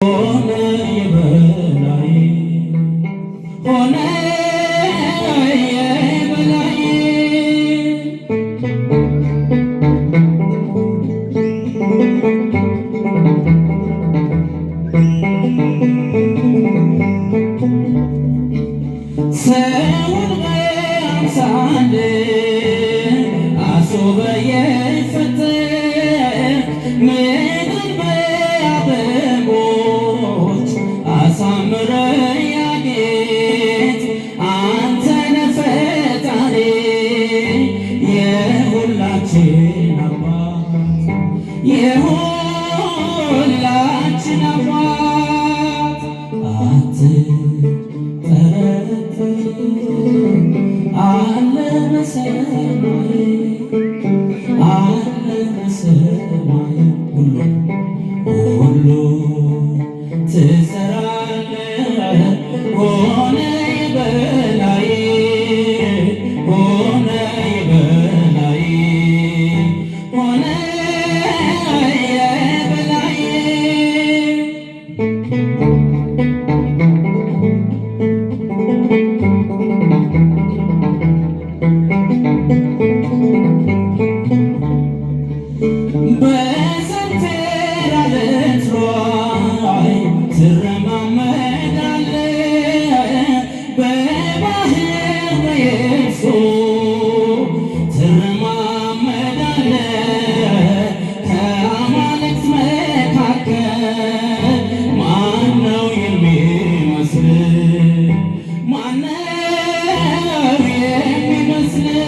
ሆነ የበላይ ሆነ የበላይ ሰውን በአምሳል አስውበ የፈጠር ምድርን በአበቦች አሳምረ ያጌጥ አንተ ነህ ፈጣሪ የሁላችን አባት የሁላችን አባት አለ በሰማይ አለ በሰማይ ሁሉ ትሰራለህ ሆነ የበላይ ሆነ የበላይ ሆነ የበላይ በሰንተር ዓለት ላይ ትረማመዳለህ በባህር በየብሱ ትረማመዳለህ ከአማልክት መካከል ማነው የሚመስልህ ማነው የሚመስልህ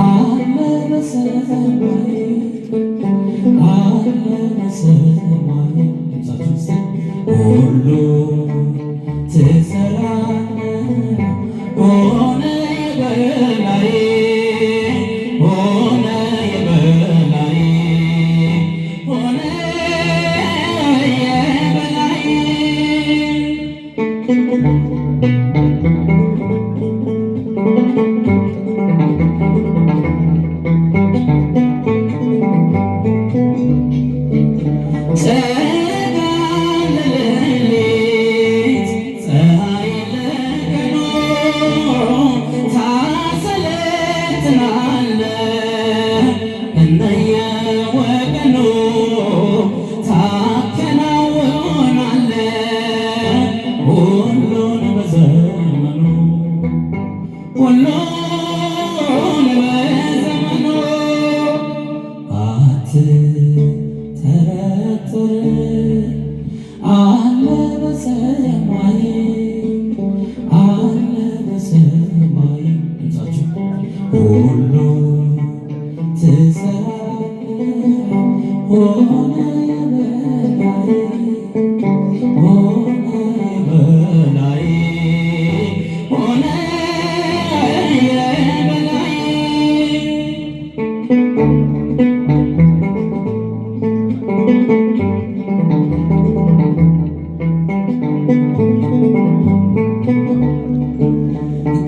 አለ በሰማይ አለ በሰማይ ሁሉ ትሰራለህ ሆነ የበላይ ሆነ የበላይ ሆነ የበላይ ጨረቃ ለሌሊት ፀሐይ ለቀኑ ታሰለጥናለህ እንደየወገኑ ታከናውናለህ ሁሉን በዘመኑ ሁሉን በዘመኑ አትጠራጠር አለ በሰማይ አለ በሰማይ ሁሉ ትሰራለህ ሆነ የበላይ ሆነ የበላይ ሆነ የበላይ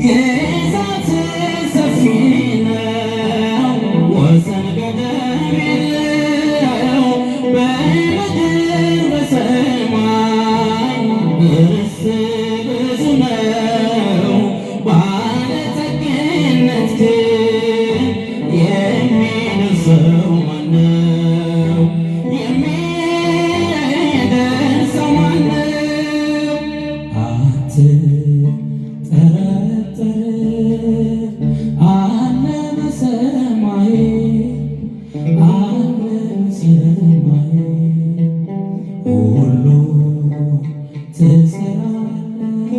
ግዛት ሰፊ ነው ወሰን ገደብ የለው በምድር በሰማይ ርስት ብዙ ነው ባለጠግነት ግን የሚደርሰው ማነው የሚደርሰው ማነው አትጠራጠር አለ በሰማይ አለ በሰማይ ሁሉ ትሰራለህ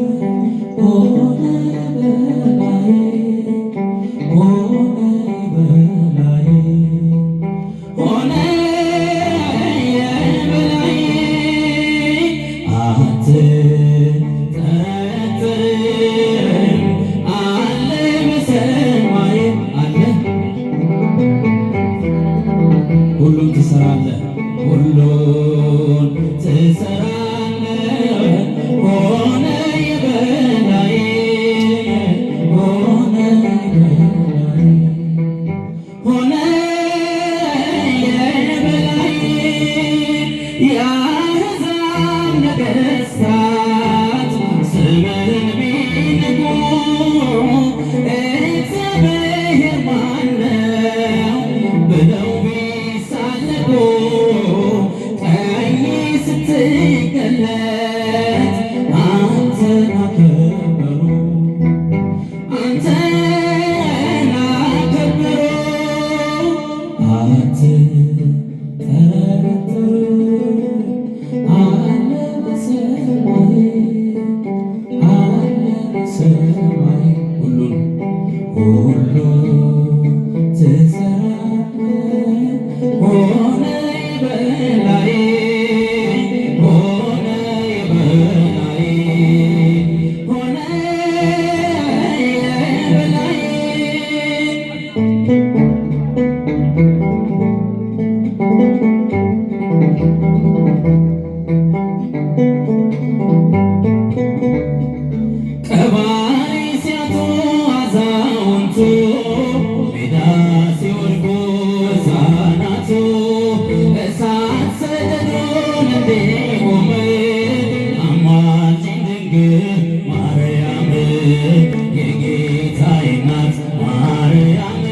ሆነ የበላይ ሆነ የበላይ ሆነ የበላይ አትጠራጠር አለ በሰማይ አለ ሁሉን ትሰራለህ ሁሉን ትሰራለህ ሆነ የበላይ ሆነ የበላይ ሆነ የአሕዛብ ነገሥታት ስምህን ቢንቁ እግዚአብሔር ማን ነው ብለው ቢሳለቁ ቀኝ ስትገለጥ አንተን አከበሩ አንተን አከበሩ አትጠራጠሩ አለ በሰማይ ሰማይ ሁሉ ትሰራለህ ሆነ በላይ ሆነ በላይ ሆነ በላይ ቀባሪ ሲያጡ አዛውንቱ ሜዳ ሲወድቁ ሕፃናቱ እሳት ሰደዱን እንዲቆም አማልጅኝ ድንግል ማርያም የጌታዬ እናት ማርያም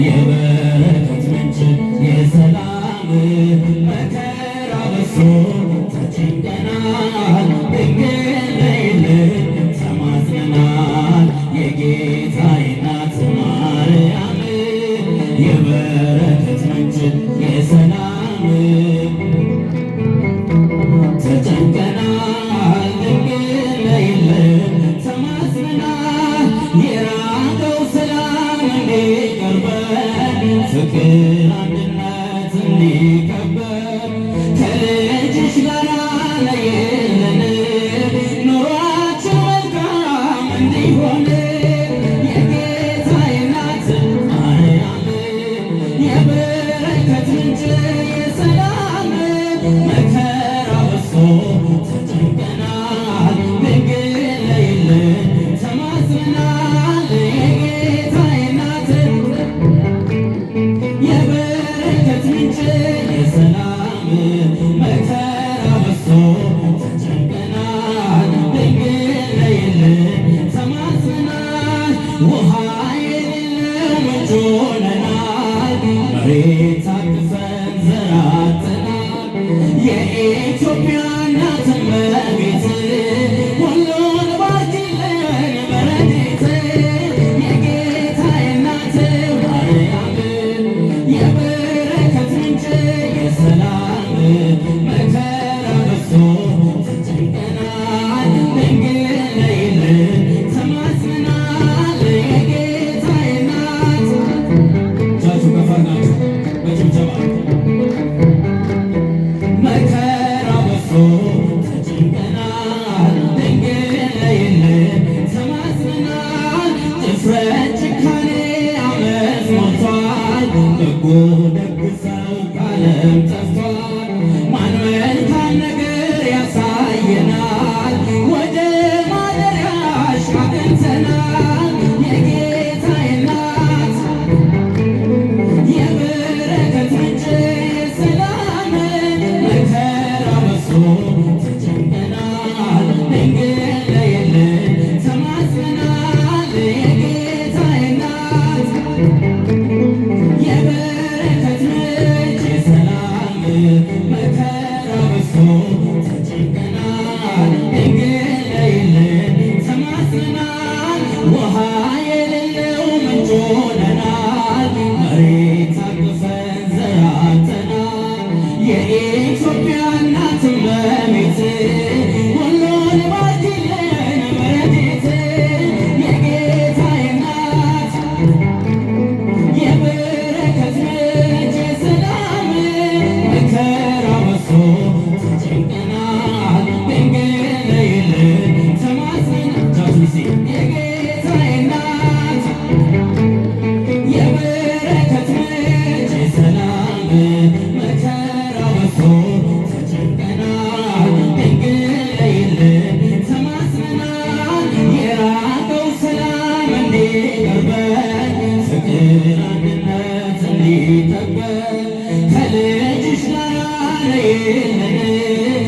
የበረከት ምንጭ የሰላም መከራ በዝቶ ተጨንቀናል ድንግል ነይልን ተማጽነናል የጌታዬ እናት ማርያም የበረከት ምንጭ የሰላም ተጨንቀናል ድንግል ነይልን ተማጽነናል የራቀው ሰላም እንዲቀርበን ፍቅር አንድነት እንዲከበር ከልጅሽ ጋር ነይልን ኑሯችን መልካም እንዲሆን የጌታዬ እናት ማርያም የበረከት ምንጭ የሰላም መከራ በዝቶ ተጨንቀናል ድንግል ነይልን ተማጽነናል የጌታዬ እናት የበረከት ምንጭ የሰላም መከራ በዝቶ ተጨንቀናል ድንግል ነይልን ተማጽነናል ውሃ የሌለው ምንጭ ሆነናል መሬት አቅፈን ዘራተናል የኢትዮጵያ እናት እመቤት ሁሉን ባርኪልን በረድኤት የጌታዬ እናት ማርያም የበረከት ምንጭ የሰላም መከራ በዝቶ ተጨንቀናል ድንግል ነይልን ተማጽነናል የጌታዬ እናት እጃችሁ ከፍ አድርጋችሁ በጭብጨባ መከራ በዝቶ ተጨንቀናል ድንግል ነይልን ተማጽነናል ድፍረት ጭካኔ አመፅ ሞልቷል በጎ ደግ ሰው ከዓለም ጠፍቷል ማን መልካም ነገር ያሳየናል ወደ ማደሪያሽ አቅንተናል የጌታዬ እናት የበረከት ምንጭ የሰላም መከራ በዝቶ ተጨንቀናል ድንግል ነይልን ተማጽነናል የጌታዬ እናት የበረከት ምንጭ የሰላም መከራ በዝቶ ተጨንቀናል ድንግል ነይልን ተማጽነናል ውሃ የሌለው ምንጭ ሆነናል መሬት አቅፈን ዘራተናል የኢትዮጵያ እናት እመቤት ሁሉን ባርኪልን በረድኤት የጌታዬ እናት የበረከት ምንጭ የሰላም መከራ በዝቶ ተጨንቀናል ድንግል ነይልን ተማጽነናል የጌታዬ እናት የበረከት ምንጭ የሰላም መከራ በዝቶ ተጨንቀናል ድንግል ነይልን ተማጽነናል የራቀው ሰላም እንዲቀርበን ፍቅር አንድነት እንዲጠበን ከልጅሽ ጋር ነይልን